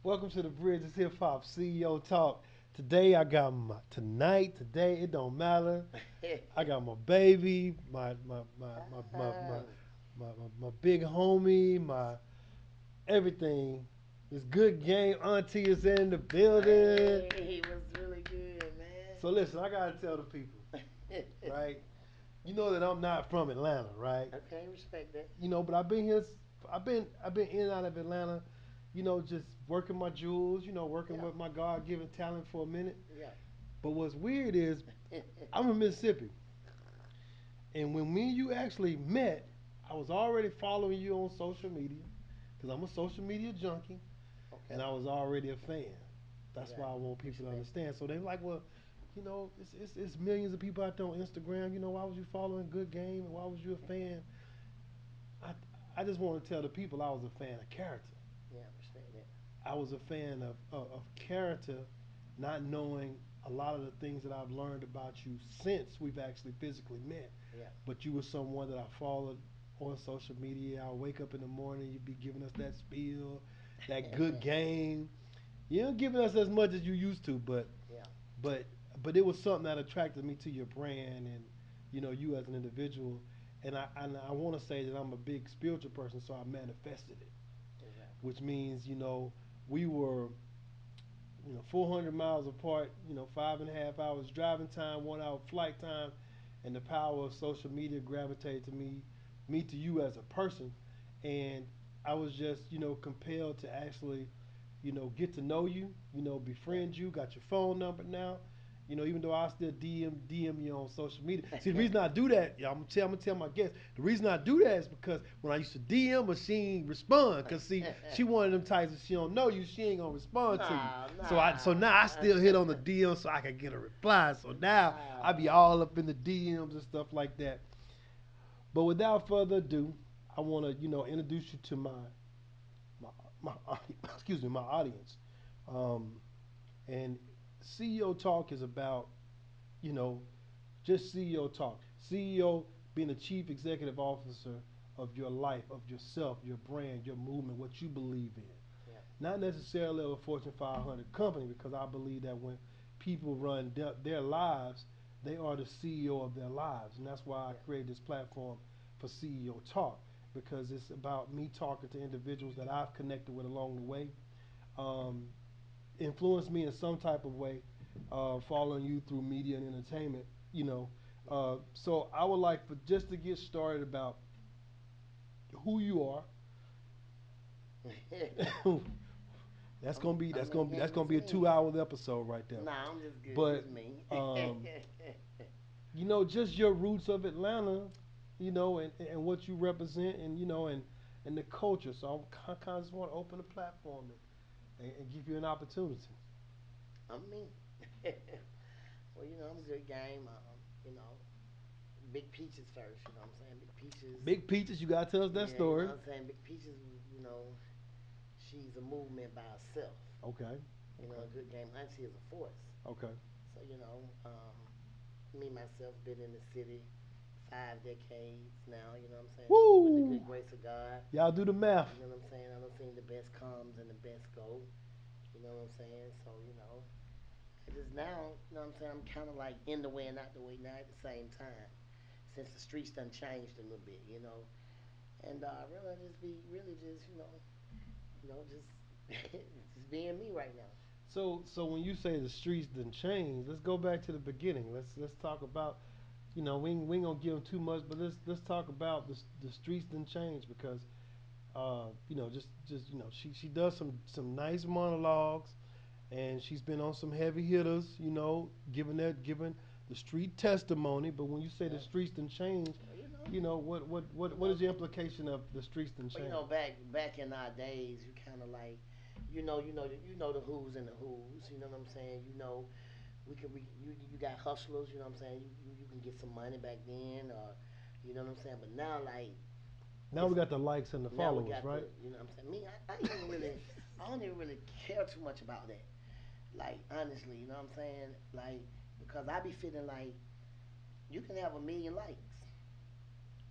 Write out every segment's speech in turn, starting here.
Welcome to the Bridge. It's Hip Hop CEO Talk. Today I got my today it don't matter. I got my baby, my big homie, my everything. This Good Game Auntie is in the building. Hey, he was really good, So listen, I gotta tell the people, man. right? You know that I'm not from Atlanta, right? Okay, respect that. But I've been here. I've been in and out of Atlanta. Just working my jewels. Working Yeah, with my God-given talent for a minute. yeah. But what's weird is I'm from Mississippi, and when me and you actually met, I was already following you on social media because I'm a social media junkie, and Okay, I was already a fan. That's why I exactly. want people to Respect. understand. So they're like, well, it's millions of people out there on Instagram. Why was you following Good Game and why was you a fan? I I just want to tell the people I was a fan of character. Yeah, respect that. I was a fan of character, not knowing a lot of the things that I've learned about you since we've actually physically met. Yeah. But you were someone that I followed on social media. I'll wake up in the morning, you'd be giving us that spiel, that good game. You don't giving us as much as you used to, Yeah. but but it was something that attracted me to your brand and you as an individual. And I want to say that I'm a big spiritual person, so I manifested it, Exactly. which means we were 400 miles apart, 5.5 hours driving time, 1 hour flight time, and the power of social media gravitated to me to you as a person, and I was just compelled to actually get to know you, Yeah. befriend you, got your phone number now. Even though I still DM you on social media. See, the reason I do that, yeah, I'm gonna tell my guests. The reason I do that is because when I used to DM her, she ain't respond. Cause see, she one of them types that she don't know you, she ain't gonna respond to you. Nah, So now I nah. still hit on the DM so I can get a reply. So now I be Nah. all up in the DMs and stuff like that. But without further ado, I want to introduce you to my my excuse me, my audience. Um, and CEO talk is about you know just CEO talk. CEO being the chief executive officer of your life, of yourself, your brand, your movement, what you believe in. Yeah. Not necessarily a Fortune 500 company, because I believe that when people run their lives, they are the CEO of their lives, and that's why I Yeah. created this platform for CEO Talk, because it's about me talking to individuals that I've connected with along the way, um, influenced me in some type of way, following you through media and entertainment. So I would like for just to get started about who you are. Yeah. That's gonna It's be a me. 2 hour episode right there. Nah, I'm just good. But Just me. um, just your roots of Atlanta, and what you represent, and the culture. So I kind of just want to open the platform and give you an opportunity. I'm me. Well, I'm good game. You know, Big Peaches first. You know what I'm saying? Big Peaches. Big Peaches, you gotta tell us that Yeah, you know story. what I'm saying? Big Peaches, she's a movement by herself. Okay, A okay, good game auntie is a force. okay. So, me myself been in the city 5 decades now, you know what I'm saying? With the Woo! good grace of God. Y'all do the math. You know what I'm saying? I don't seen the best comes and the best go. You know what I'm saying? So, I just now, you know what I'm saying, I'm kinda like in the way and out the way now at the same time. Since the streets done changed a little bit. And really just, just just being me right now. So when you say the streets didn't change, let's go back to the beginning. Let's talk about. We ain't gonna give them too much, but let's talk about the streets didn't change because just she does some nice monologues, and she's been on some heavy hitters, giving the street testimony. But when you say the Yeah. streets didn't change, Well, what you what know, is the implication of the streets didn't Well, change? back in our days, you kind of like, the who's and the who's. You know what I'm saying? You got hustlers. You know what I'm saying? You can get some money back then, or you know what I'm saying. But now, like, Now it's we got the likes and the now we followers, got right? you know what I'm saying. Me, I don't even really care too much about that. Like, honestly, you know what I'm saying? Like, because I be feeling like you can have a million likes,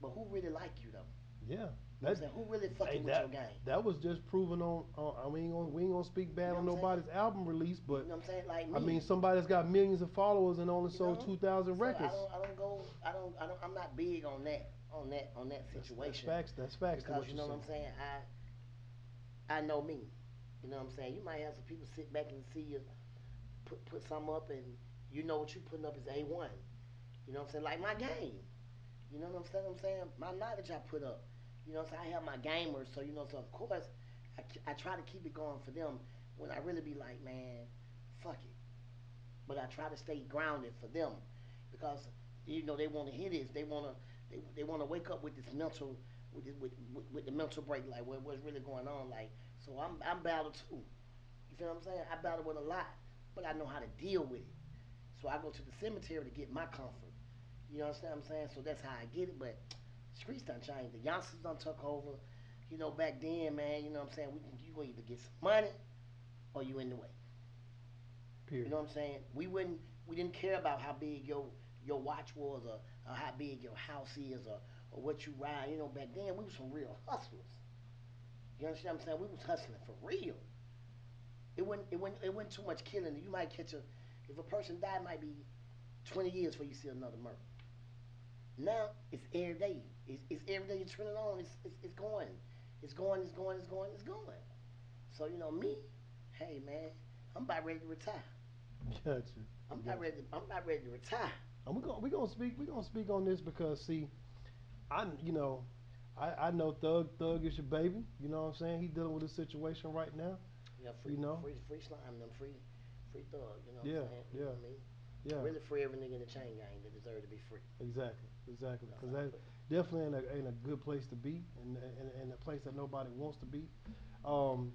but who really like you though? Yeah, You know what That I'm saying? Who really hey, fucking with your game? that was just proven on. We ain't gonna speak You bad know on what I'm saying? nobody's album release, You but know what I'm saying? Like I me. mean somebody that's got millions of followers and only You sold know. 2,000 So records. I'm not big on that That's situation facts. That's facts to because what you you're know what saying. I'm saying. I know me. You know what I'm saying. You might have some people sit back and see you put something up, and you know what you putting up is A1. You know what I'm saying? Like my game. You know what I'm saying? My knowledge I put up. You know what I'm saying? I have my gamers, so you know. So of course, I try to keep it going for them when I really be like, man, fuck it. But I try to stay grounded for them because you know they want to hear this. They want to wake up with this mental with the mental break, like what's really going on. Like so, I'm battled too. You feel what I'm saying? I battle with a lot, but I know how to deal with it. So I go to the cemetery to get my comfort. You know what I'm saying? So that's how I get it. But streets done changed. The youngsters done took over. You know, back then, man, you know what I'm saying? You gonna either get some money or you in the way. You Period. know what I'm saying? We didn't care about how big your watch was or how big your house is or what you ride. You know, back then we was some real hustlers. You understand what I'm saying? We was hustling for real. It wasn't too much killing. You might catch a if a person died, it might be 20 years before you see another murder. Now it's every day. It's every day you turn it on. It's going. It's going. It's going. It's going. It's going. So you know me. Hey man, I'm about ready to retire. Gotcha. Gotcha. I'm about ready to retire. And we're gonna speak on this because see, I you know, I know Thug is your baby. You know what I'm saying? He dealing with a situation right now. Yeah, You know. free slime, them free thug. You know what Yeah. I'm saying? You know Yeah. what I mean? Yeah. Really free every nigga in the chain gang that deserve to be free. Exactly. Exactly. That's Because how I that put it. definitely ain't a good place to be, and a place that nobody wants to be. Um,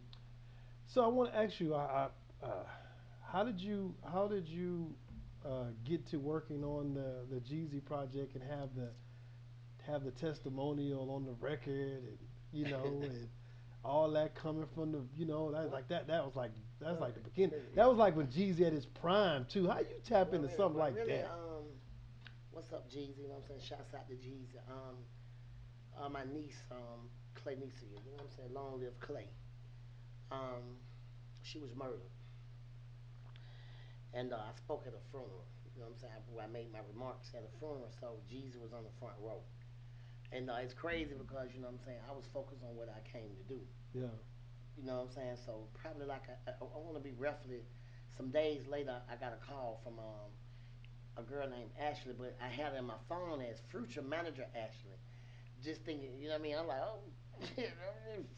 so I want to ask you, how did you get to working on the Jeezy project and have the testimonial on the record and and all that coming from the that well, like that's well, like the beginning. it, That it, was like when Jeezy at his prime too. How you tap into something well, like really, that? what's up, Jeezy? You know what I'm saying? Shouts out to Jeezy. My niece, Clay Nisa, you know what I'm saying? Long live Clay. Um, she was murdered, and I spoke at a funeral. You know what I'm saying? Where I made my remarks at a funeral, so Jeezy was on the front row. And it's crazy because you know what I'm saying. I was focused on what I came to do. Yeah. You know what I'm saying. So probably like I want to be roughly. Some days later, I got a call from a girl named Ashley, but I had her in my phone as future manager Ashley. Just thinking, you know what I mean. I'm like, oh, shit,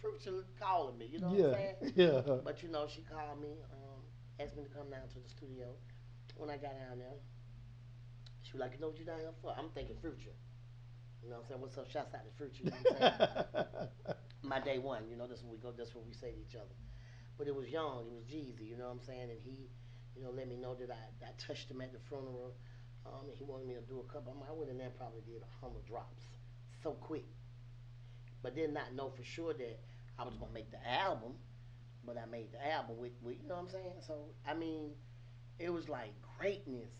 future calling me. You know what I'm Yeah. saying. Yeah. But you know, she called me, asked me to come down to the studio. When I got down there, she was like, you know what you down here for? I'm thinking future. You know what I'm saying? What's up? Shouts out to future. You know what I'm saying? My day one. You know, that's what we go. That's what we say to each other. But it was young. It was Jeezy. You know what I'm saying? And he, let me know that I touched him at the funeral. And he wanted me to do a couple. I went in there and probably did 100 drops so quick. But did not know for sure that I was gonna make the album. But I made the album with you know what I'm saying? So I mean, it was like greatness.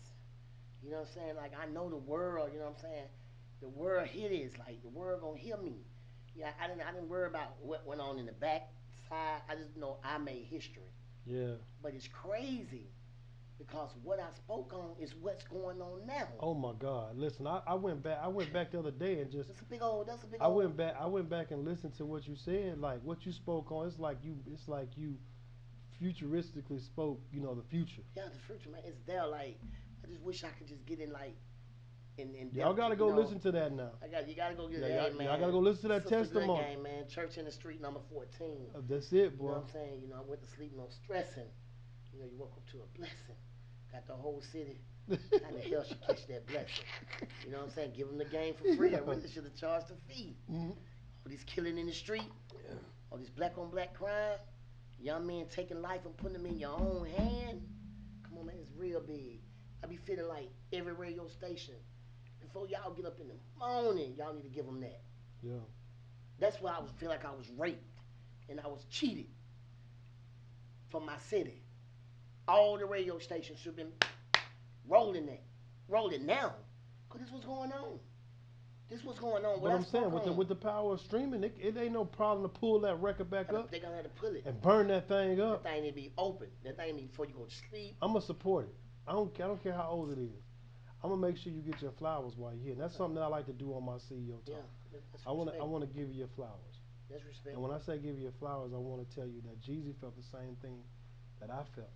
You know what I'm saying? Like I know the world. You know what I'm saying? The world hear this. Like the world gonna hear me. Yeah, I didn't worry about what went on in the back side. I just know I made history. Yeah. But it's crazy because what I spoke on is what's going on now. Oh my God! Listen, I went back the other day and just That's a big old. I went back and listened to what you said. Like what you spoke on, it's like you futuristically spoke. The future. Yeah, the future man, it's there. Like I just wish I could just get in like in Y'all depth. gotta go listen to that now. You gotta go get Yeah, it. Hey y'all man, gotta go listen to that Sister Good testimony. Game man, Church in the Street number 14. That's it, You know boy. what I'm saying? I went to sleep no stressing. You woke up to a blessing. Got the whole city. How the hell she catch that blessing? You know what I'm saying? Give them the game for free. I Yeah. really should have charged a fee. Mhm. All these killing in the street, all this black on black crime, young men taking life and putting them in your own hand. Come on, man, it's real big. I be feeling like every radio station, before y'all get up in the morning, y'all need to give them that. Yeah. That's why I was feel like I was raped and I was cheated from my city. All the radio stations should have been rolling that, rolling now, cause this was going on. This what's going on. What But I I'm saying spoke with the on. power of streaming, it ain't no problem to pull that record back up They gonna have to pull it. and burn that thing That up. thing need to be open. That thing need before you go to sleep. I'm gonna support it. I don't care how old it is. I'm gonna make sure you get your flowers while you're here. And that's something that I like to do on my CEO Yeah, talk. that's I respect. wanna give you your flowers. That's And respect. when I say give you your flowers, I want to tell you that Jeezy felt the same thing that I felt,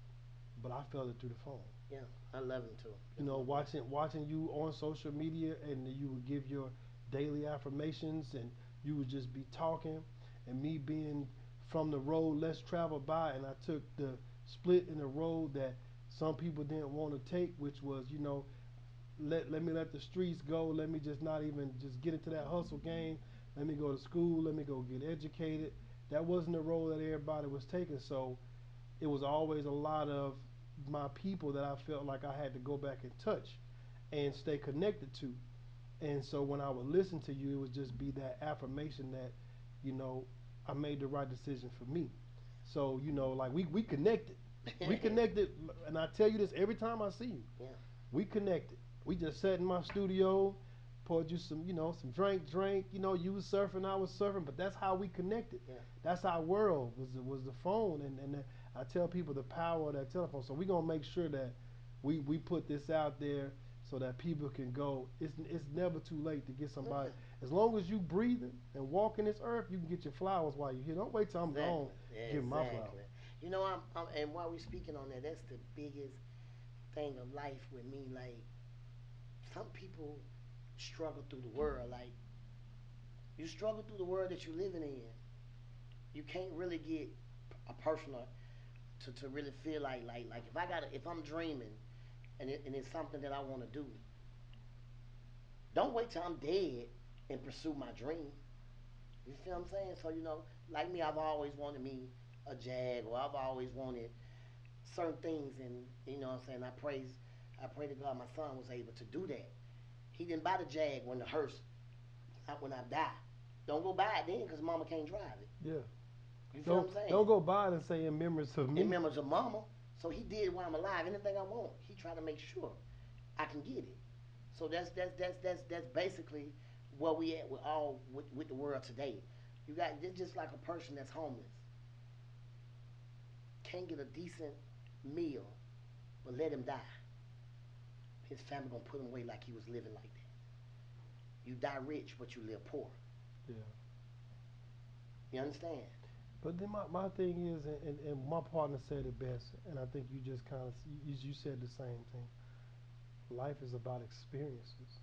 but I felt it through the phone. Yeah, I love him too. You That's know, my boy. watching you on social media, and you would give your daily affirmations, and you would just be talking, and me being from the road less traveled by, and I took the split in the road that some people didn't want to take, which was, let me let the streets go. Let me just not even just get into that hustle game. Let me go to school. Let me go get educated. That wasn't the road that everybody was taking. So it was always a lot of my people that I felt like I had to go back and touch and stay connected to. And so when I would listen to you, it would just be that affirmation that, you know, I made the right decision for me. So, like we connected. We connected, and I tell you this every time I see you. Yeah, We connected. We just sat in my studio, poured you some drink. You was surfing, I was surfing, but that's how we connected. yeah. That's our world was the phone, and I tell people the power of that telephone. So we're gonna make sure that we put this out there so that people can go. It's never too late to get somebody. Okay. As long as you breathing and walking this earth, you can get your flowers while you're here. Don't wait till I'm gone. Exactly. Give my Exactly. flowers. And while we're speaking on that, that's the biggest thing of life with me. Like, some people struggle through the world. Like, you struggle through the world that you're living in. You can't really get a personal to really feel like if I'm dreaming and it's something that I want to do, don't wait till I'm dead and pursue my dream. You feel what I'm saying? So like me, I've always wanted me a Jag, or I've always wanted certain things, and what I'm saying. I pray to God my son was able to do that. He didn't buy the Jag when the hearse, not when I die. Don't go buy it then, cause mama can't drive it. Yeah. You feel what Don't I'm saying? don't go by it and say in memories of In me. memories of mama. So he did while I'm alive. Anything I want, he tried to make sure I can get it. So that's basically where we at with the world today. You got it's just like a person that's homeless can't get a decent meal, but let him die. His family gonna put him away like he was living like that. You die rich, but you live poor. Yeah. You understand? But then my thing is, and my partner said it best, and I think you just kind of you said the same thing. Life is about experiences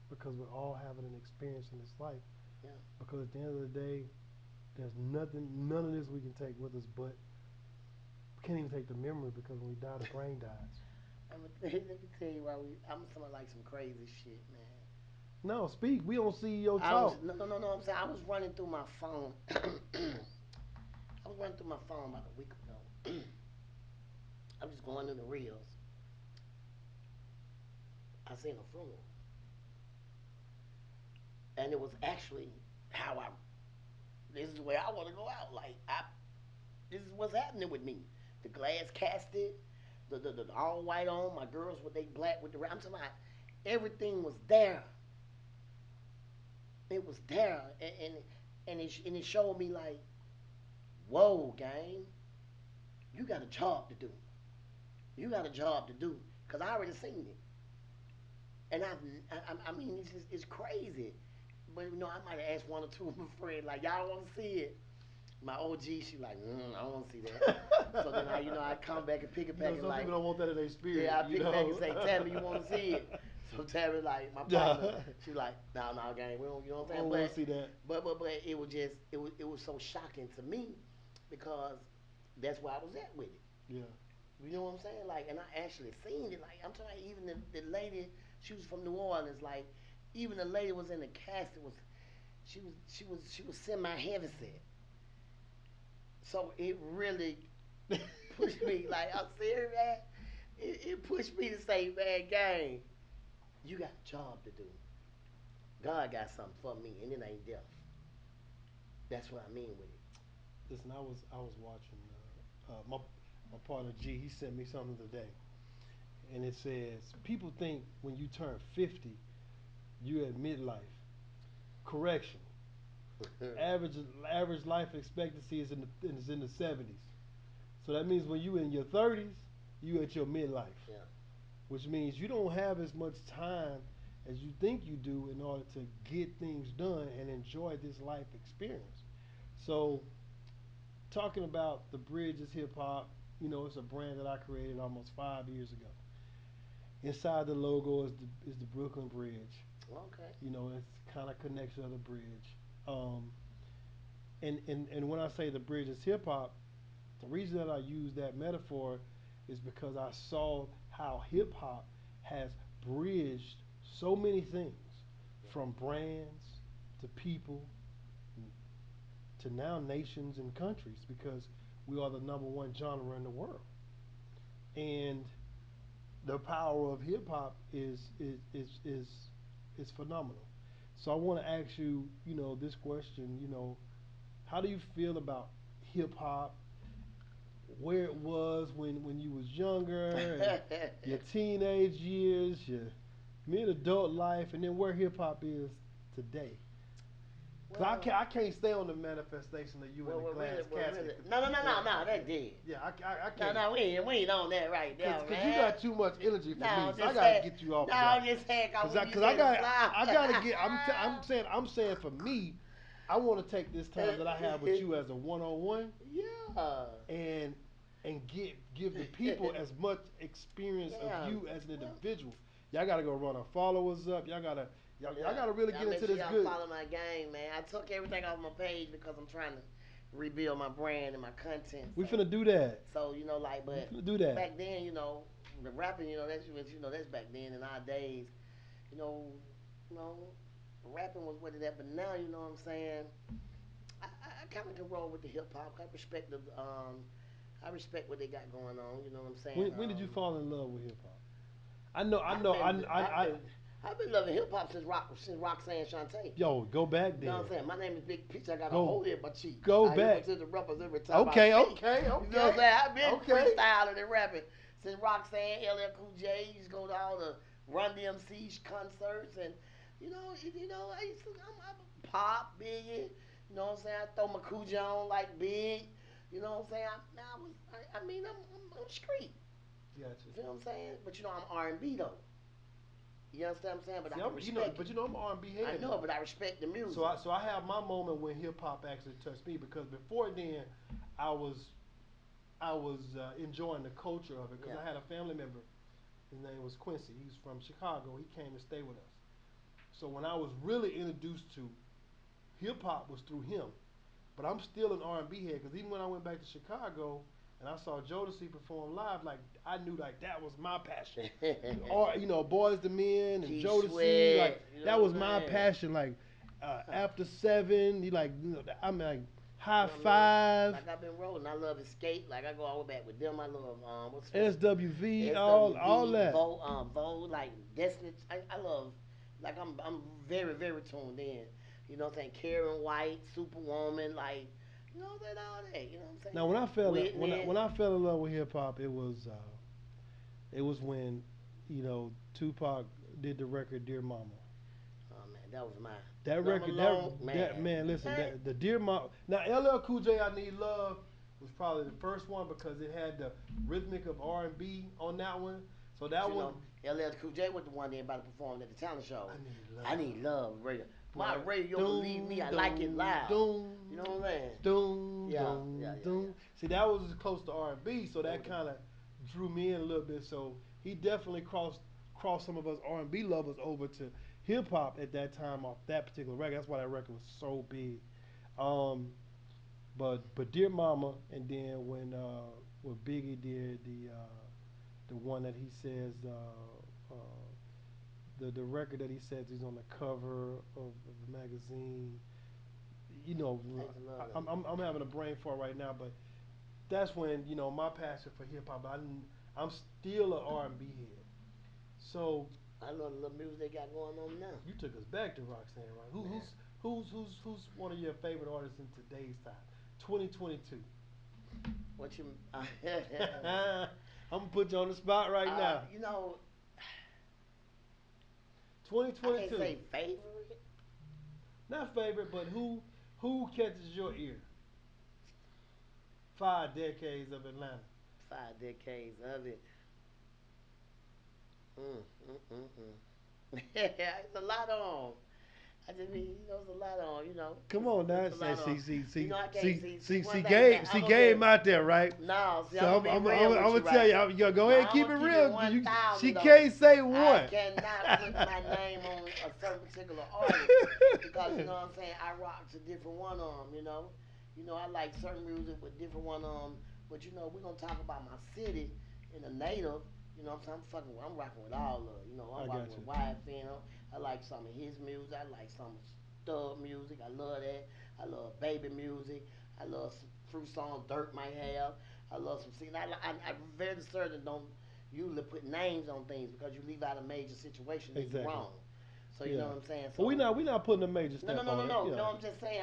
because we're all having an experience in this life. Yeah. Because at the end of the day, there's none of this we can take with us, but we can't even take the memory because when we die, the brain dies. Let me tell you why I'm someone like some crazy shit, man. No, speak. We on CEO I was talk. no. I'm saying I was running through my phone. I was running through my phone about a week ago. I was just going through the reels. I seen a funeral, and it was actually how I. This is the way I want to go out. Like this is what's happening with me. The glass casted, the all white on. My girls with they black with the. I'm talking about everything was there. It was there, and it showed me like, whoa, gang, you got a job to do. You got a job to do, cause I already seen it, and I mean, it's crazy. But I might have asked one or two of my friends, like, y'all want to see it? My OG, she like, I don't want to see that. So then I come back and pick it back and Some like, people don't want that in their spirit. yeah, I pick it back and say, Tammy, you want to see it? So Tammy, like my partner, she like, no, gang, we don't, you know what I I'm saying? don't want to see that. But it was just it was so shocking to me because that's where I was at with it. Yeah. You know what I'm saying? Like, and I actually seen it. Like, I'm talking about even the lady, she was from New Orleans. Like, even the lady was in the cast. It was she was semi heavy set. So it really pushed me. Like, I'm serious, man. It pushed me to say, man, gang, you got a job to do. God got something for me, and it ain't death. That's what I mean with it. Listen, I was watching my partner G. He sent me something today, and it says people think when you turn 50, you at midlife. Correction. Average average life expectancy is in the 70s. So that means when you in your 30s, you at your midlife, Yeah. which means you don't have as much time as you think you do in order to get things done and enjoy this life experience. So talking about the bridge is hip hop, it's a brand that I created almost 5 years ago. Inside the logo is the Brooklyn Bridge. Okay. It's kind of connection of the bridge. Um, and when I say the bridge is hip hop, the reason that I use that metaphor is because I saw how hip hop has bridged so many things, Yeah. from brands to people to now nations and countries, because we are the number one genre in the world. And the power of hip hop is phenomenal. So I want to ask you, this question. How do you feel about hip hop, where it was when you was younger, and your teenage years, your mid adult life, and then where hip hop is today? Cause well, I can't stay on the manifestation of you in the glass well, really. casket. No, no, no, Yeah, no, no. That's dead. yeah, I No, can't. no, we ain't on that right there, Cause you man. got too much energy No, for me, so I just gotta say, get you off of no, that. just say, cause Cause when you I say the got flower. I gotta get. I'm saying for me, I want to take this time that I have with you as a one on one Yeah. and give the people as much experience of Yeah. you as an Well, individual. Y'all gotta go run our followers up. Y'all yeah. gotta really Y'all get make into sure this y'all good. follow my game, man. I took everything off my page because I'm trying to rebuild my brand and my content. We So, finna do that. like, We but finna do that. back then, the rapping, that's back then. In our days, you know, you know, rapping was what it is. But now, you know what I'm saying. I kind of can roll with the hip hop. I respect what they got going on. You know what I'm saying? When did you fall in love with hip hop? I know, I I've know, been I've been I've been loving hip hop since Roxanne Shante. yo, go back You know then. what I'm saying? My name is Big Peach. I got a Go, hole in my cheek. go I back. hypnotize the rappers every time I Okay, speak. okay, You know what I'm okay, saying? I've been okay. freestyling and rapping since Roxanne, LL Cool J. Used to go to all the Run DMC concerts, and I used to I'm pop Biggie. You know what I'm saying? I throw my Cujo on like Big. You know what I'm saying? I'm street. Gotcha. You feel what I'm saying? But I'm R&B though. You understand what I'm saying? But See, I can respect it. I'm an R&B I head know, now. but I respect the music. So I have my moment when hip hop actually touched me, because before then, I was enjoying the culture of it, because Yeah. I had a family member. His name was Quincy. He's from Chicago. He came to stay with us. So when I was really introduced to hip hop was through him. But I'm still an R&B head, because even when I went back to Chicago and I saw Jodeci perform live, like I knew like that was my passion. Or Boys the Men and Key Jodeci, like Sweat, you that know was what my I'm saying? passion. Like after seven, I'm like high I mean, five, like I've been rolling. I love Escape. Like I go all the way back with them. I love what's SWV, all SWV, that. Vogue, like Destiny. I love, like I'm very very tuned in. You know what I'm saying? Karen White, Superwoman, like all that. You know what I'm Now saying? Whitney. when I fell in love with hip hop, it was when Tupac did the record Dear Mama. Oh man, that was my That Love record, that Alone, that man. man, listen, Man, the Dear Mama. Now LL Cool J, I Need Love was probably the first one, because it had the rhythmic of R&B on that one. So but that one, LL Cool J was the one that everybody performed at the talent show. I need I love. need love, radio. My Right. radio, believe me, Doom, I like it doom, loud. doom, You know what I'm saying? doom, Yeah, yeah, doom, yeah, doom. yeah. See, that was as close to R&B, so That that was the, kind of drew me in a little bit. So he definitely crossed some of us R&B lovers over to hip hop at that time off that particular record. That's why that record was so big. Um, but Dear Mama, and then when Biggie did the one that he says the record that he says he's on the cover of the magazine. You know, Thanks a lot. I'm having a brain fart right now, but that's when my passion for hip hop. I'm still an R&B head. So I love the little music they got going on now. you took us back to Roxanne, right? Man, Who's one of your favorite artists in today's time, 2022? what you? I'm gonna put you on the spot right now. You know, I can't 2022. say favorite. Not favorite, but who catches your ear? 5 decades of Atlanta. 5 decades of it. It's a lot on. I just mean, it's a lot on. Come on now, It's a lot on. see, I can't see, see see, one see, thing. game, see, I'm gonna be game out there, right? no. See, I'm So gonna be real I'm with you gonna tell right you, now. go ahead Now and I'm keep gonna it keep it real. She 1,000 though. can't say I one. cannot put my name on a certain particular artist because you know what I'm saying. I rock to different one of them. I like certain music with different one of them. But we're gonna talk about my city in the native. What I'm saying? I'm rocking with all of it. I I'm got rocking with you. YFN. I like some of his music. I like some of Thug music. I love that. I love baby music. I love some fruit songs Dirt might have. I love some singing. I'm very certain don't usually put names on things because you leave out a major situation and you're Exactly. wrong. So you know Yeah. what I'm saying. But So we not putting a major no, no, step no, no, on it. no. Yeah. No, I'm just saying.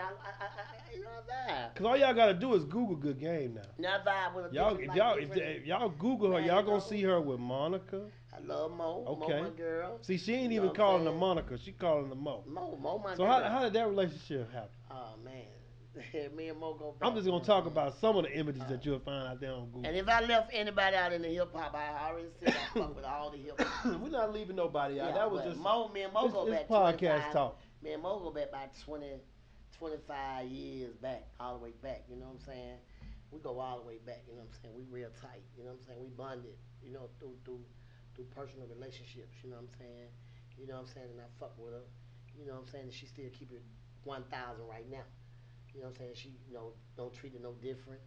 You know that. Cause all y'all gotta do is Google Good Game now. Now vibe with a Y'all, different, if like y'all, different. if y'all Google her, Man, y'all gonna see her with Monica. I love Mo Okay. my girl. See, she You ain't know even what I'm calling her saying? Monica. She calling her Mo. Mo my So girl. how did that relationship happen? Oh man, me and Mo go I'm back. just You gonna know what I'm talk saying? about some of the images Uh, that you'll find out there on Google. and if I left anybody out in the hip hop, I already said I fuck with all the hip hoppers. We're not leaving nobody out. Yeah, That was but just Me and Mo go it's back podcast 25. talk. Me and Mo go back about 20, 25 years back, all the way back. You know what I'm saying? We go all the way back. You know what I'm saying? We real tight. You know what I'm saying? We bonded. Through personal relationships. You know what I'm saying? You know what I'm saying? And I fuck with her. You know what I'm saying? And she still keep it 1,000 right now. You know what I'm saying? She, don't treat it no different.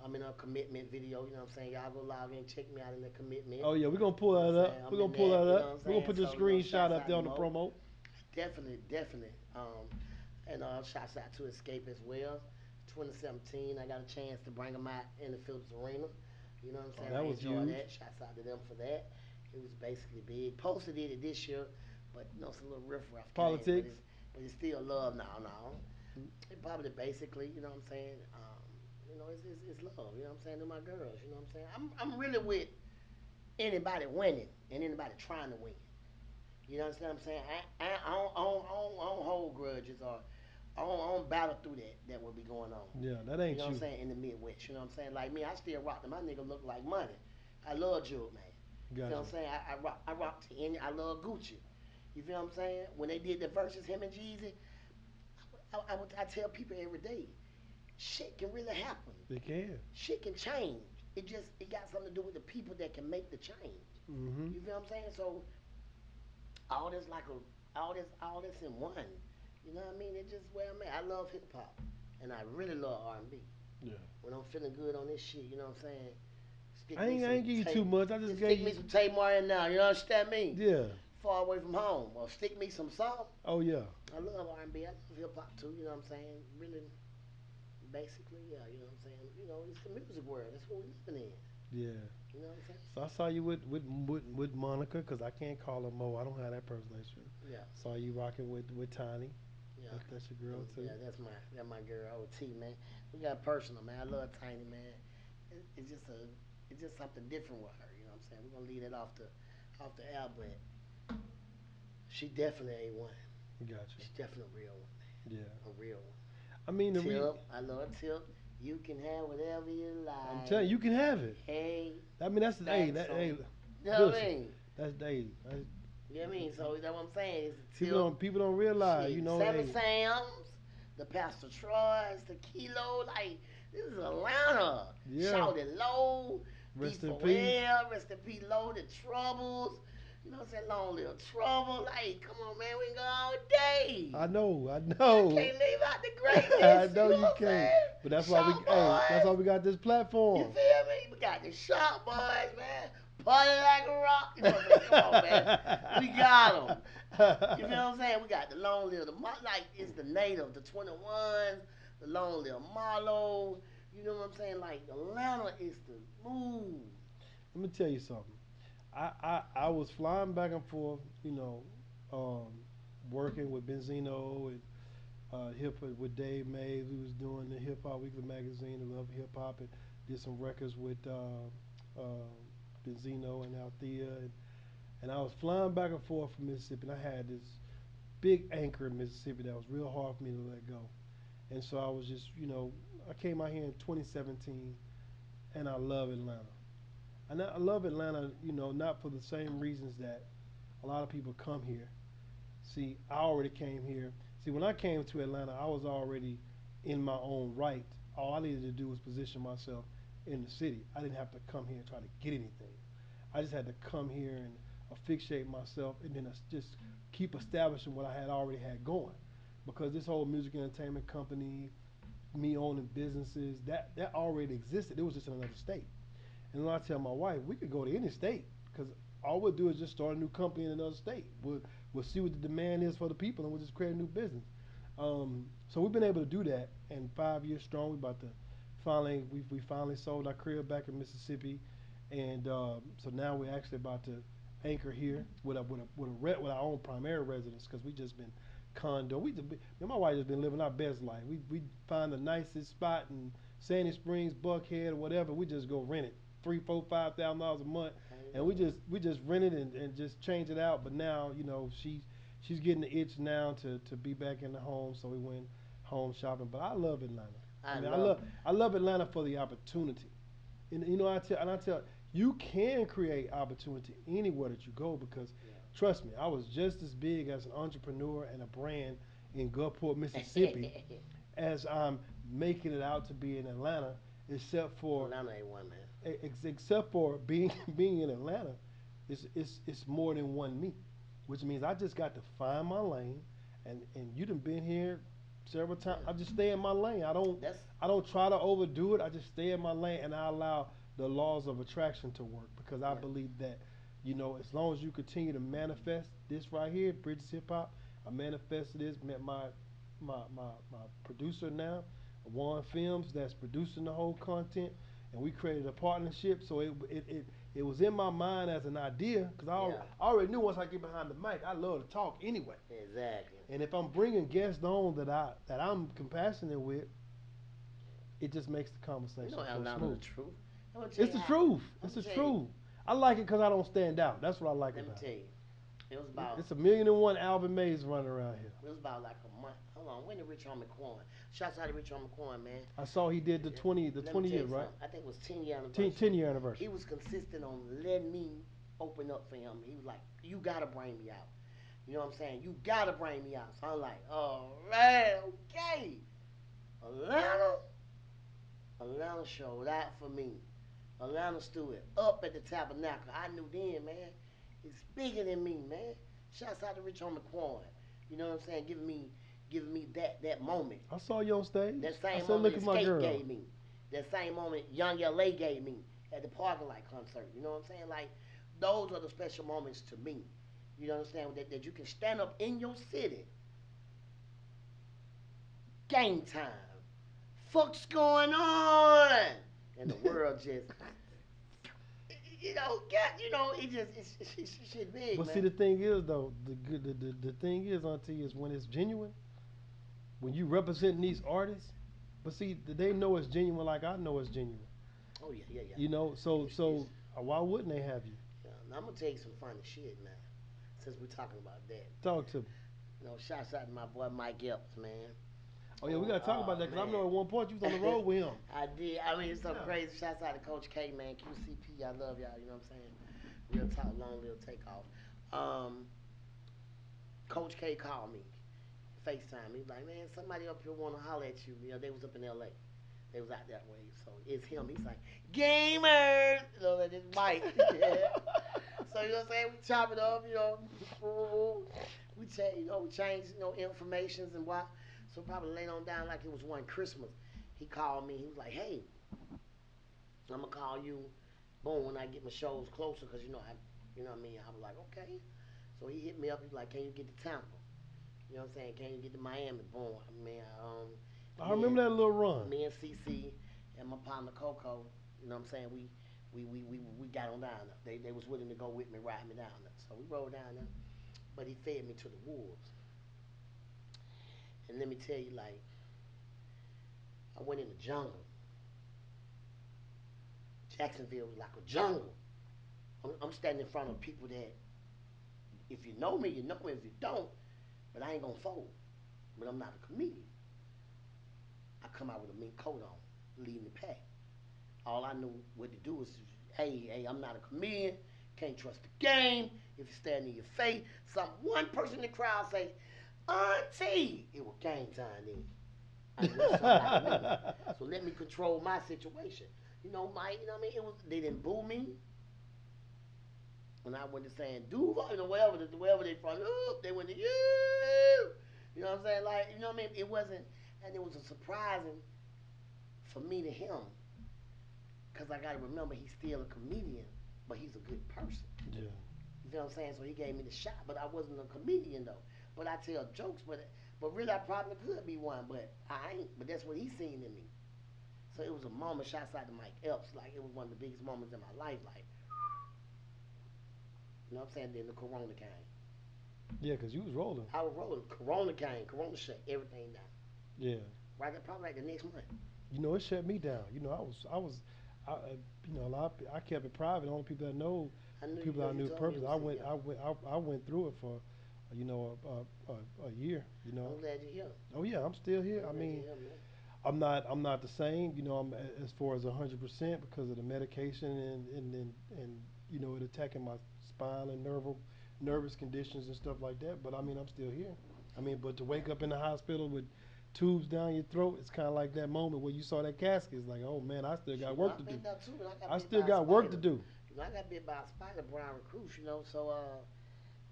I'm in a commitment video. You know what I'm saying? Y'all go log in, check me out in the commitment. Oh yeah, we're gonna pull You know that what I'm up. saying? We're I'm gonna in pull that. that You know up. what I'm We're gonna saying? put the So screenshot shouts up out there to on the Mo. promo. Definitely. And shouts out to Escape as well. 2017, I got a chance to bring them out in the Phillips Arena. You know what I'm Oh, saying? that I was enjoyed huge. that. Shouts out to them for that. It was basically big. Posted it this year, but it's a little riffraff came, Politics. but it's still love now. Now it probably basically, you know what I'm saying? It's love. You know what I'm saying? To my girls. You know what I'm saying? I'm really with anybody winning and anybody trying to win. You know what I'm saying? I don't hold grudges or I don't battle through that will be going on. Yeah, that You ain't know what I'm you. saying? In the Midwest. You know what I'm saying? Like me, I still rock them. My nigga look like money. I love Jewel, man. You feel Gotcha. what I'm saying? I rock to any. I love Gucci. You feel what I'm saying? When they did the verses, him and Jeezy, I tell people every day, shit can really happen. They can. Shit can change. It got something to do with the people that can make the change. Mhm. You feel what I'm saying? So all this like a all this in one. You know what I mean? It's just where I'm at. I love hip hop, and I really love R&B. Yeah. When I'm feeling good on this shit, you know what I'm saying? Stick me I some ain't give you too tape. much. I just Just gave stick you. me some tape Martin now. You understand me? Yeah. Far away from home, or stick me some song. Oh yeah. I love R&B. I love hip hop too. You know what I'm saying? Really, basically, yeah. You know what I'm saying? It's the music world. That's what we living in. Yeah. You know what I'm saying? So I saw you with Monica because I can't call her Mo. I don't have that personalization. Yeah, Saw you rocking with Tiny. yeah. That's your girl too. Yeah, that's my girl OT, man. We got personal, man. I love Tiny, man. It's just something different with her. You know what I'm saying? We're gonna leave it off the air, but she definitely ain't one. Gotcha. She's definitely a real one, Yeah. man. A real one. I mean Tip, I love Tip. You can have whatever you I'm telling like. you, you can have it. Hey, I mean that's hey that's that on. hey You know what I listen mean? that's hey You know what I mean? So that's what I'm saying. It's the people Tip. don't realize you Shit, know Seven hey Sam's, the Pastor Troy's, the Kilo, like this is Atlanta. yeah Shout it low, rest in peace. D4L, rest in peace, low, the troubles. You know what I'm saying? Long little trouble. Like, come on, man, we can go all day. I You know can't leave out the I greatness. You know know you what I'm can't. saying? But that's why we Shop hey that's why boys. we got this You platform. feel me? We got the shop boys, man. Party like a rock. You know what I'm saying? Come on, man. We got them. You feel what I'm saying? We got the long little, like it's the native, the 21s, the long little Marlowe. You know what I'm saying? Like Atlanta is the move. Let me tell you something. I was flying back and forth, um, working with Benzino and hip with Dave Mays. We was doing the Hip Hop Weekly magazine, the Love Hip Hop, and did some records with Benzino and Althea, and I was flying back and forth from Mississippi. And I had this big anchor in Mississippi that was real hard for me to let go. And so I was just, I came out here in 2017, and I love Atlanta. And I love Atlanta, not for the same reasons that a lot of people come here. See, I already came here. See, when I came to Atlanta, I was already in my own right. All I needed to do was position myself in the city. I didn't have to come here and try to get anything. I just had to come here and affixate myself and then just keep establishing what I had already had going. Because this whole music entertainment company, me owning businesses, that already existed. It was just in another state. And then I tell my wife, we could go to any state because all we'll do is just start a new company in another state. We'll see what the demand is for the people, and we'll just create a new business. So we've been able to do that, and 5 years strong. We about to we finally sold our crib back in Mississippi, and so now we're actually about to anchor here with our own primary residence because we just been condo. Me and my wife just been living our best life. We find the nicest spot in Sandy Springs, Buckhead, or whatever. We just go rent it, 3, 4, $5,000 a month, and we just rent it and just change it out. But now she's getting the itch now to be back in the home, so we went home shopping. But I love Atlanta. I I mean, love. I love Atlanta for the opportunity, and I tell you can create opportunity anywhere that you go because trust me, I was just as big as an entrepreneur and a brand in Gulfport, Mississippi, Yeah. as I'm making it out to be in Atlanta, except for Atlanta ain't one man. except for being being in Atlanta, it's more than one me, which means I just got to find my lane, and you done been here several times. Yeah. I just stay in my lane. That's I don't try to overdo it. I just stay in my lane, and I allow the laws of attraction to work because I yeah. believe that as long as you continue to manifest this right here, Bridges Hip Hop, I manifested this. Met my producer now, Warren Films, that's producing the whole content, and we created a partnership. So it was in my mind as an idea because Yeah. I already knew once I get behind the mic, I love to talk anyway. Exactly. And if I'm bringing guests on that I'm compassionate with, it just makes the You know conversation flow Atlanta the smooth. truth. I'm gonna tell It's you the how. truth. I'm It's the gonna tell you. truth. I like it because I don't stand out. That's what I like Let me about tell you. It was it. about. It's a million and one Alvin Mays running around here. It was about like a month. Hold on. When did Rich Homie Quan? Shouts out to Rich Homie Quan, man. I saw he did the 20 the Let me 20 tell year you right. something. I think it was 10 year 10, anniversary. 10-year He anniversary. was consistent on letting me open up for him. He was like, "You gotta bring me out." You know what I'm saying? You gotta bring me out. So I'm like, "All right, okay." Atlanta, Atlanta showed out for me. Atlanta stood up at the tabernacle. I knew then, man, it's bigger than me, man. Shouts out to Rich Homie Quan. You know what I'm saying? Giving me that moment. I saw you on stage. That I same said, moment look at my Escape girl. gave me. That same moment Young LA gave me at the parking lot concert. You know what I'm saying? Like, those are the special moments to me. You understand that you can stand up in your city, game time. Fuck's going on? And the world just, it's shit big, But see, man. the thing is though, the thing is, Auntie, is when it's genuine, when you representing these artists. But see, they know it's genuine, like I know it's genuine. Oh yeah, yeah, yeah. So why wouldn't they have you? Yeah. Now I'm gonna tell you some funny shit now. Since we're talking about that, Talk to me. shouts out to my boy Mike Epps, man. Oh yeah, we gotta talk about that because I know Man. at one point you was on the road with him. I did. I mean, it's so Yeah. crazy. Shouts out to Coach K, man. QCP, I love y'all. You know what I'm saying? Real talk, long little takeoff. Um, Coach K called me, FaceTime. He was like, man, somebody up here want to holler at you. You know, they was up in LA. They was out that way. So it's him. He's like, gamers. You know, like this Mike. Yeah. So you know what I'm saying? We chop it up, we change, informations and what. So probably later on down like it was one Christmas. He called me. He was like, hey, I'm gonna call you, boom, when I get my shows closer, cause you know what I mean. I was like, okay. So he hit me up. He was like, can you get to Tampa? You know what I'm saying? Can you get to Miami? Boom. I mean, I me and remember that little run. me and CC and my partner Coco. You know what I'm saying? We got on down there. They was willing to go with me, ride me down there. So we rode down there. But he fed me to the wolves. And let me tell you, like, I went in the jungle. Jacksonville was like a jungle. I'm standing in front of people that, if you know me, you know me. If you don't, but I ain't gonna fold. But I'm not a comedian. I come out with a mink coat on, leading the pack. All I knew what to do was, hey, I'm not a comedian. Can't trust the game. If you stand in your face, one person in the crowd say, Auntie, it was game time then. I knew something like a winner. So let me control my situation. Mike, what I mean? They didn't boo me when I went to saying Duval, wherever they from, they went to you. You know what I'm saying? Like, what I mean? It wasn't, and it was a surprising for me to him, because I got to remember he's still a comedian, but he's a good person. Yeah. You know what I'm saying? So he gave me the shot, but I wasn't a comedian though. But I tell jokes, but really I probably could be one, but I ain't. But that's what he seen in me. So it was a moment. Shouts out to Mike Epps. Like it was one of the biggest moments in my life. Like you know what I'm saying? Then the Corona came. Yeah, because you was rolling. I was rolling. Corona came. Corona shut everything down. Yeah. Right, probably like the next month. It shut me down. A lot. I kept it private. The only people that know, I knew people you. I You knew told me it purpose. was yeah. I went through it for, a year. I'm glad you're here. Oh yeah, I'm still here. I'm I glad mean, you're here, man. I'm not the same. I'm as far as 100% because of the medication and it attacking my spine and nervous conditions and stuff like that. But I mean, I'm still here. I mean, but to wake up in the hospital with tubes down your throat, it's kind of like that moment where you saw that casket. It's like, oh man, I still got work to do. I've been there too, and I got I bit still by a got work to spider. do. I got bit by a spider, brown recluse. So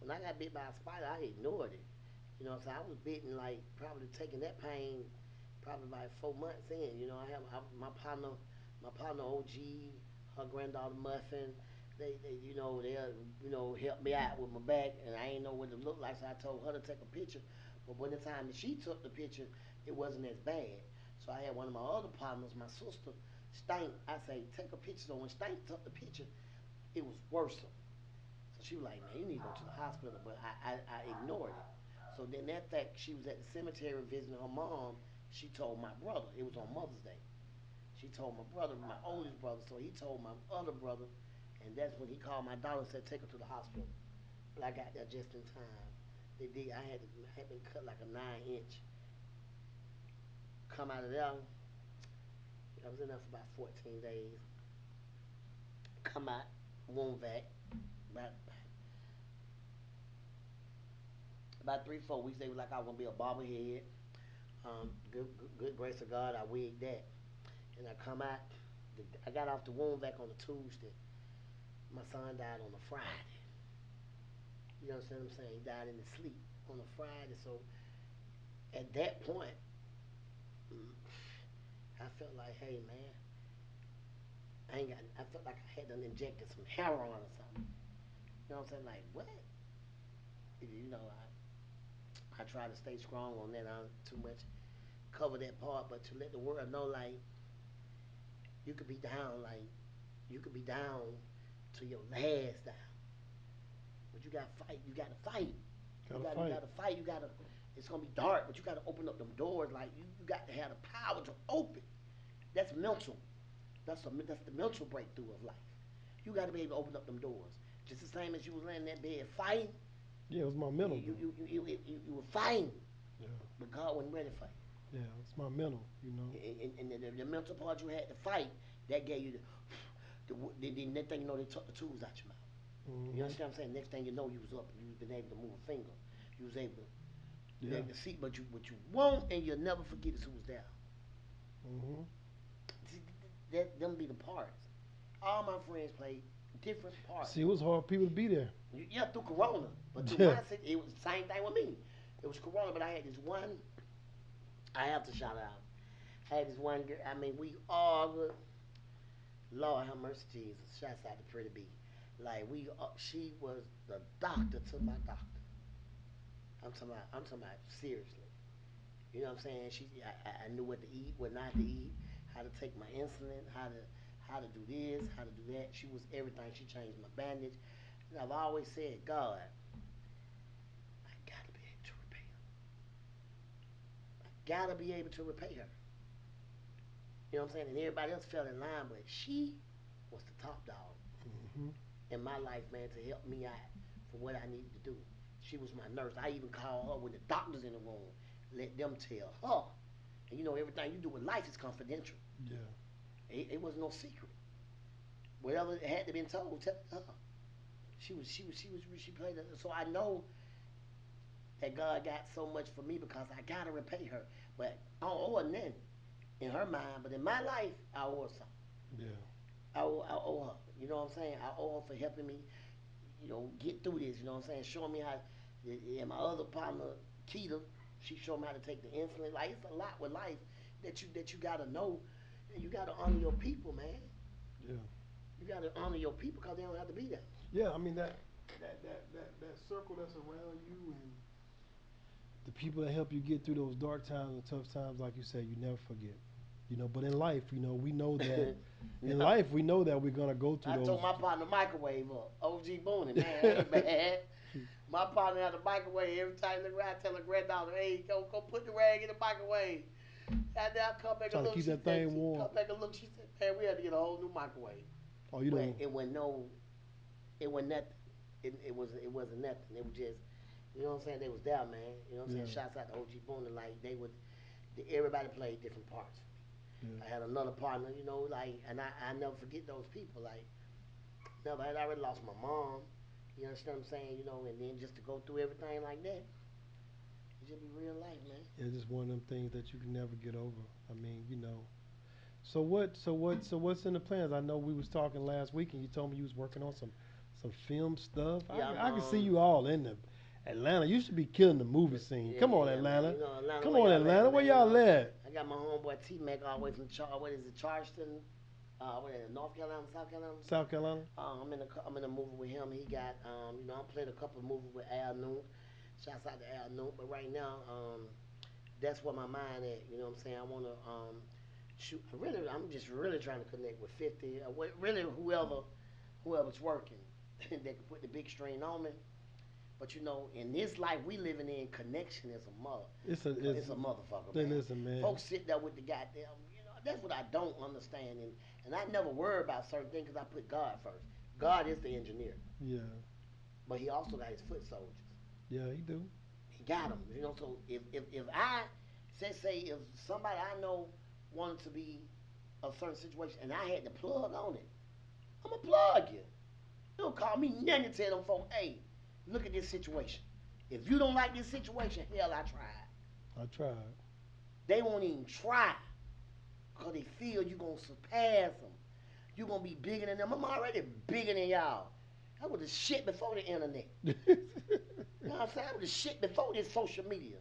when I got bit by a spider, I ignored it. So I was bitten like probably taking that pain probably like 4 months in. My partner OG, her granddaughter Muffin. They help me out with my back, and I ain't know what it looked like, so I told her to take a picture. But by the time that she took the picture, it wasn't as bad. So I had one of my other partners, my sister, Stank. I say take a picture. So when Stank took the picture, it was worse. So she was like, man, you need to go to the hospital. But I ignored it. So then that fact, she was at the cemetery visiting her mom. She told my brother. It was on Mother's Day. She told my brother, my oldest brother. So he told my other brother, and that's when he called my daughter and said, take her to the hospital. But I got there just in time. They did. I had been cut like a 9 inch. Come out of there. I was in there for about 14 days. Come out, wound vac. About about 3 4 weeks, they were like I was gonna be a bobblehead. Good grace of God, I wigged that, and I come out. I got off the wound vac on a Tuesday. My son died on a Friday. You know what I'm saying? He died in his sleep on a Friday. So at that point, mm, I felt like, hey man, I ain't got. I felt like I had to injected some heroin or something. You know what I'm saying? Like what? I try to stay strong on that. I don't too much cover that part, but to let the world know, like you could be down, like you could be down to your last down, but you gotta fight. You gotta fight. Gotta fight. You gotta fight. You gotta. It's gonna be dark, but you gotta open up them doors. Like you got to have the power to open. That's mental. That's the mental breakthrough of life. You got to be able to open up them doors. Just the same as you was laying in that bed fighting. Yeah, it was my mental. You were fighting, Yeah. but God wasn't ready for Yeah, it's my mental. you. And the mental part you had to fight, that gave you the next thing you know, they took the tools out your mouth. You Hmm. understand what I'm saying? Next thing you know, you was up and you was been able to move a finger. You was able to, Yeah. to see, but what you want and you'll never forget is who was there. Hmm. See, them be the parts. All my friends played different parts. See, it was hard for people to be there. Yeah, through Corona, but through Yeah. my city, it was the same thing with me. It was Corona, but I had this one. I have to shout out. I had this one girl. I mean, we argued. Lord have mercy, Jesus. Shouts out to Pretty B. Like she was the doctor to my doctor. I'm talking about seriously. You know what I'm saying? I knew what to eat, what not to eat, how to take my insulin, how to do this, how to do that. She was everything. She changed my bandage. And I've always said, God, I gotta be able to repay her. I gotta be able to repay her. You know what I'm saying? And everybody else fell in line, but she was the top dog Hmm. in my life, man, to help me out for what I needed to do. She was my nurse. I even called her when the doctor's in the room. Let them tell her. And you know, everything you do with life is confidential. Yeah. It was no secret. Whatever had to be told, tell her. She played it. So I know that God got so much for me because I gotta repay her. But I don't owe her nothing in her mind. But in my life, I owe her something. Yeah. I owe her. You know what I'm saying? I owe her for helping me, get through this. You know what I'm saying? Showing me how. And my other partner, Keita, she showed me how to take the insulin. Like it's a lot with life that you gotta know, and you gotta honor your people, man. Yeah. You gotta honor your people because they don't have to be there. Yeah. I mean that circle that's around you and the people that help you get through those dark times and tough times, like you said, you never forget. But in life, we know that in No, life we know that we're gonna go through I those. told my partner microwave up. OG Booney, man, ain't bad. My partner had a microwave every time they around. I tell her granddaughter, hey, go put the rag in the microwave. And then I come back and Trying to look. keep She that said, thing she warm. come back and look. She said, man, we had to get a whole new microwave. Oh, you But know. it was no, it was nothing. It wasn't nothing. It was just, what I'm saying. They was there, man. You know what I'm saying. Yeah. Shouts out to OG Boone. Like they would, everybody played different parts. Yeah. I had another partner, like, and I never forget those people. Like, never had I already lost my mom. You understand what I'm saying? And then just to go through everything like that, it just be real life, man. Yeah, just one of them things that you can never get over. I mean. So what's in the plans? I know we was talking last week, and you told me you was working on some film stuff. Yeah, I'm I can see you all in the Atlanta. You should be killing the movie scene. Come on, yeah, man. Atlanta. Atlanta, Come where on, y'all at, Atlanta. Where man? y'all at? I got my homeboy T Mac all the way from what is it, Charleston? What is it, North Carolina, South Carolina? South Carolina. I'm in a movie with him. He got I'm playing a couple of movies with Al Noon. Shouts out to Al Noon. But right now, that's where my mind at. You know what I'm saying? I wanna shoot. Really, I'm just really trying to connect with 50. Really, whoever's working that can put the big strain on me. But in this life we living in, connection is a mother. It's It's a motherfucker, Hey, man. listen, man. Folks sit there with the goddamn. That's what I don't understand, and I never worry about certain things because I put God first. God is the engineer, Yeah, but He also got His foot soldiers. yeah, he do. He got them, So if I say if somebody I know wanted to be a certain situation and I had to plug on it, I'm gonna plug you. You don't call me nothing to tell them folks, hey, look at this situation. If you don't like this situation, hell, I tried. I tried. They won't even try because they feel you're going to surpass them. You're going to be bigger than them. I'm already bigger than y'all. I was the shit before the internet. You know what I'm saying? I was the shit before this social media.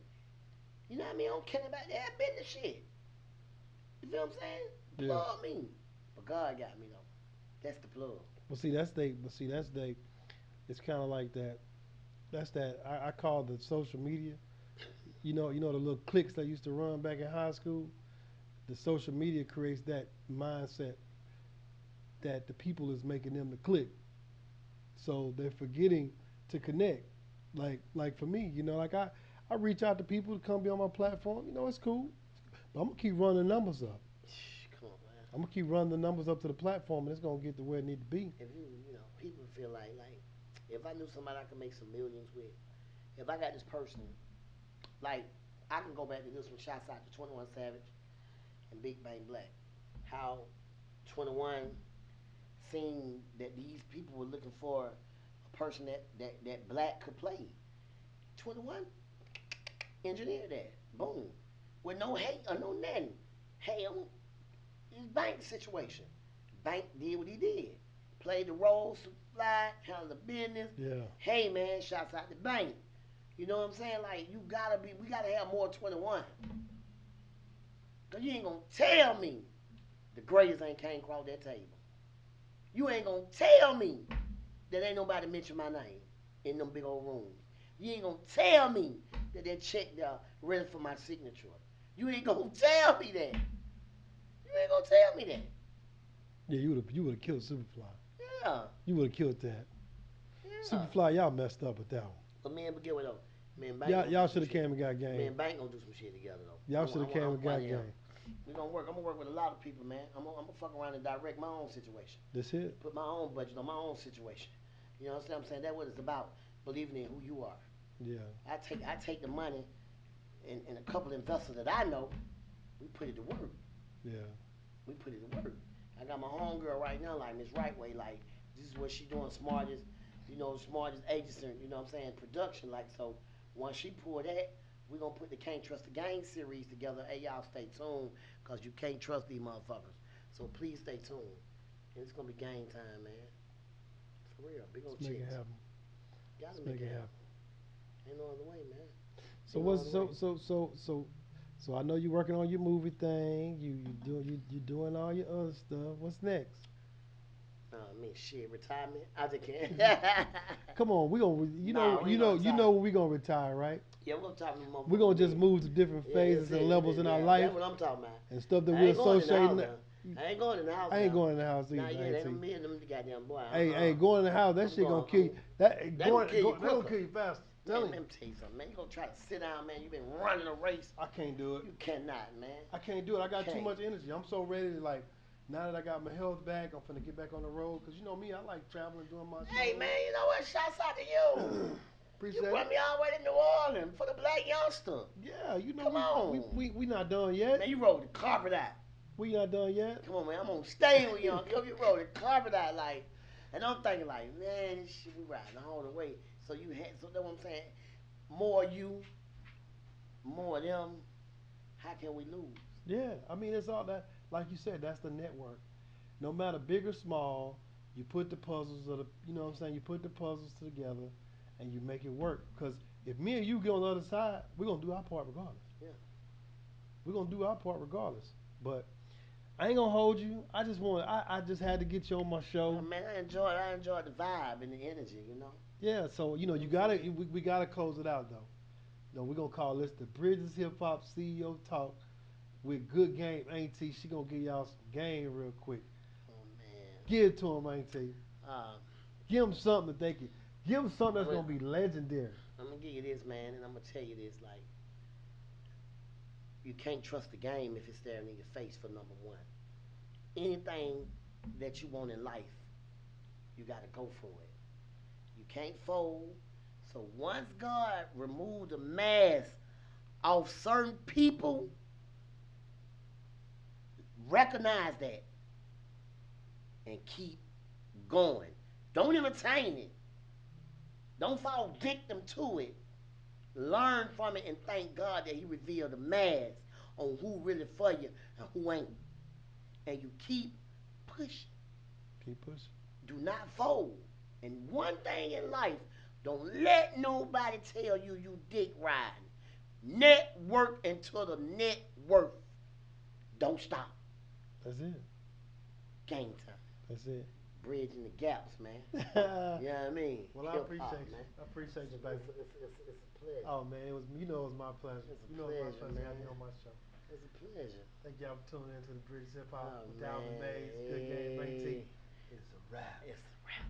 You know what I mean? I don't care about that. I've been the shit. You feel what I'm saying? Yeah. Plug me. But God got me, though. That's the plug. Well, see, that's they. But see, that's they. It's kind of like that. That's that. I call the social media. You know the little cliques that used to run back in high school. The social media creates that mindset that the people is making them to click. So they're forgetting to connect. Like for me, I reach out to people to come be on my platform. It's cool. But I'm gonna keep running the numbers up. Come on, man. I'm gonna keep running the numbers up to the platform, and it's gonna get to where it need to be. If people feel like, if I knew somebody I could make some millions with, if I got this person, like, I can go back to this one, shouts out to 21 Savage and Big Bang Black. How 21 seen that these people were looking for a person that Black could play. 21 engineered that. Boom. With no hate or no nothing. Hey, his bank situation. Bank did what he did. Played the role, supplied, handled the business. Yeah. Hey man, shouts out the bank. You know what I'm saying? Like we gotta have more 21. Cause you ain't gonna tell me the greatest ain't came across that table. You ain't gonna tell me that ain't nobody mention my name in them big old rooms. You ain't gonna tell me that check there ready for my signature. You ain't gonna tell me that. You ain't gonna tell me that. Yeah, you would have killed Superfly. Yeah, You would have killed that. yeah. Superfly, y'all messed up with that one. But man, but get what though? Man, Bank Y'all gonna do y'all some should have shit. came and got game. Man, Bank gonna do some shit together though. Y'all should have came and got yeah. game. We gonna work. I'm gonna work with a lot of people, man. I'm gonna fuck around and direct my own situation. That's it. Put my own budget on my own situation. You know what I'm saying? That what it's about. Believing in who you are. Yeah. I take the money and a couple of investors that I know, we put it to work. Yeah. We put it to work. I got my homegirl right now, like Miss Rightway, like this is what she doing, smartest, smartest agency, what I'm saying, production. Like so, once she pull that, we gonna put the Can't Trust the Game series together. Hey y'all, stay tuned, cause you can't trust these motherfuckers. So please stay tuned. And it's gonna be game time, man. For real, big old Let's make it checks. happen. Gotta Let's make make it it happen. happen. Ain't no other way, man. So Ain't no what's other way. so I know you're working on your movie thing. You doing all your other stuff. What's next? I mean, shit, retirement. I just can't. Come on, we gonna Nah, we ain't gonna you retire. know when we gonna retire, right? Yeah, we're gonna talk to the We're motherfucker gonna with just me. move to different Yeah, phases that's and it. levels in our Yeah, life that's what I'm talking about. and stuff that I we ain't going in the house associating. now. I ain't going in the house I ain't now. going in the house Nah, either, yeah, ain't they he? me and them goddamn boy. Hey, going in the house, that I'm shit going. gonna kill you. That They gonna kill you they gonna quicker. kill you fast. Man, Telling let you, me tell you something, man. You gonna try to sit down, man. You been running a race. I can't do it. You cannot, man. I can't do it. I You got too can't. much energy. I'm so ready to like. Now that I got my health back, I'm finna get back on the road. Cause you know me, I like traveling, doing my Hey, shows. man, you know what? Shouts out to you. You Appreciate brought it. me all the way to New Orleans for the black youngster. Yeah, you know Come on. we not done yet. Man, you rolled the carpet out. We not done yet. Come on, man. I'm gonna stay with young. You rolled the carpet out like, and I'm thinking like, man, this shit we riding all the way. So you had, so that's what I'm saying. More you, more them. How can we lose? Yeah, I mean it's all that. Like you said, that's the network. No matter big or small, you put the puzzles of the. You know what I'm saying? You put the puzzles together, and you make it work. Cause if me and you get on the other side, we're gonna do our part regardless. Yeah. We're gonna do our part regardless. But I ain't gonna hold you. I just had to get you on my show. Man, I enjoyed the vibe and the energy. Yeah, so You know you what I'm gotta saying? we gotta close it out though. No, we're gonna call this the Bridges Hip Hop CEO Talk with Good Game Auntie. She gonna give y'all some game real quick. Oh man. Give it to them, Auntie. Um, Give them something that they can. Give them something I'm that's gonna, gonna be legendary. I'm gonna give you this, man, and I'm gonna tell you this. Like, you can't trust the game if it's staring in your face. For number one, anything that you want in life, you gotta go for it. You can't fold. So once God removed the mask off certain people, recognize that and keep going. Don't entertain it. Don't fall victim to it. Learn from it and thank God that He revealed the mask on who really for you and who ain't. And you keep pushing. Keep pushing. Do not fold. And one thing in life, don't let nobody tell you you dick riding. Network until the net worth. Don't stop. That's it. Game time. That's it. Bridging the gaps, man. You know what I mean? Well, I Hip hop, appreciate you. man. I appreciate you, baby. It's a pleasure. Oh man, it was my pleasure. It's a You know it was my pleasure, pleasure having man. you on my show. It's a pleasure. Thank y'all for tuning in to the Bridges Hip Hop Oh with Alvin Mays. Good game, man. Auntie. It's a wrap. It's a wrap.